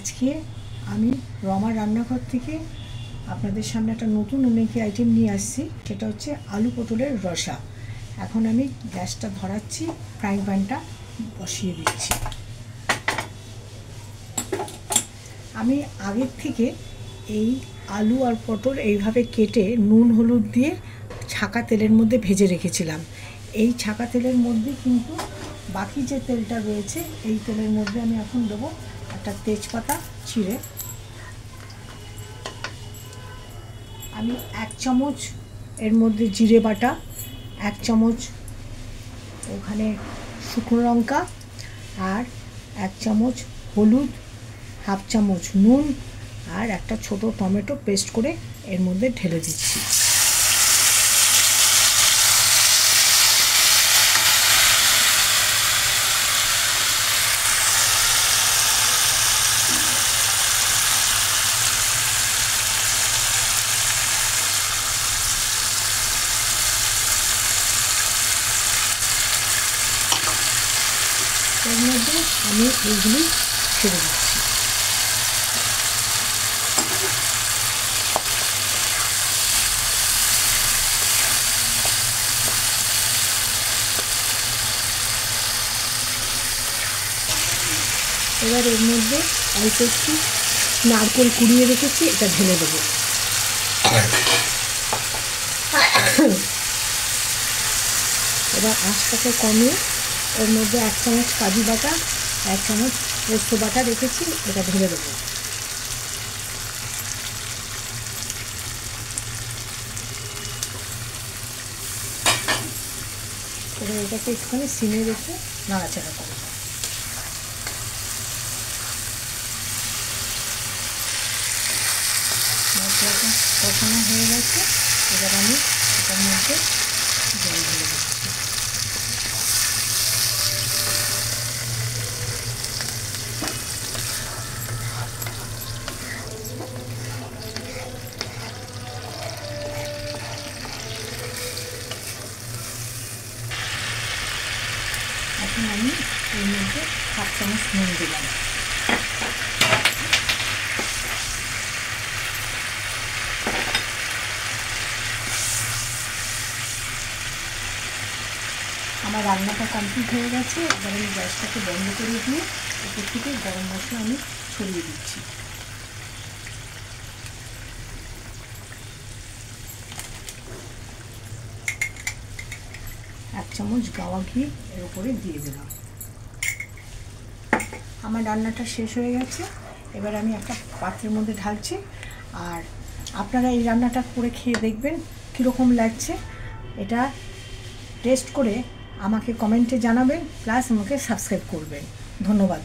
আজকে আমি রমার রান্নাঘর থেকে আপনাদের সামনে একটা নতুন অনেক আইটেম নিয়ে আসছি। সেটা হচ্ছে আলু পটলের রসা। এখন আমি গ্যাসটা ধরাচ্ছি, ফ্রাইং প্যানটা বসিয়ে দিচ্ছি। আমি আগের থেকে এই আলু আর পটল এইভাবে কেটে নুন হলুদ দিয়ে ছাকা তেলের মধ্যে ভেজে রেখেছিলাম। এই ছাকা তেলের মধ্যে কিন্তু বাকি যে তেলটা রয়েছে, এই তেলের মধ্যে আমি এখন দেবো একটা তেজপাতা চিড়ে। আমি 1 চামচ এর মধ্যে জিরে বাটা, 1 চামচ ওখানে শুকনো লঙ্কা, আর 1 চামচ হলুদ, হাফ চামচ নুন, আর একটা ছোট টমেটো পেস্ট করে এর মধ্যে ঢেলে দিচ্ছি। এর মধ্যে আমি এইগুলি ছেড়ে দিচ্ছি। এবার এর মধ্যে অল্প একটু নারকেল কুড়িয়ে রেখেছি, এটা ঢেলে দেবো। এবার আঁচটাকে কমিয়ে এর মধ্যে 1 চামচ কাজু বাটা, 1 চামচ পোস্ত বাটা রেখেছি, এটা ঢেলে দেবো। এবার এটাকে একটুখানি সিমে রেখে নাড়াচাড়া করব। মশলাটা কষানো হয়ে গেছে, এবার আমি এটার মধ্যে জল ঢেলে দিচ্ছি। এখন আমি এর মধ্যে 1 চামচ নুন দিলাম। আমার রান্নাটা কমপ্লিট হয়ে গেছে। এবার আমি গ্যাসটাকে বন্ধ করে দিয়ে উপর থেকে গরম মশলা আমি ছড়িয়ে দিচ্ছি। এক চামচ গাওয়া ঘি এর উপরে দিয়ে দিলাম। আমার রান্নাটা শেষ হয়ে গেছে। এবার আমি একটা পাত্রের মধ্যে ঢালছি। আর আপনারা এই রান্নাটা করে খেয়ে দেখবেন কীরকম লাগছে। এটা টেস্ট করে আমাকে কমেন্টে জানাবেন, প্লাস আমাকে সাবস্ক্রাইব করবেন। ধন্যবাদ।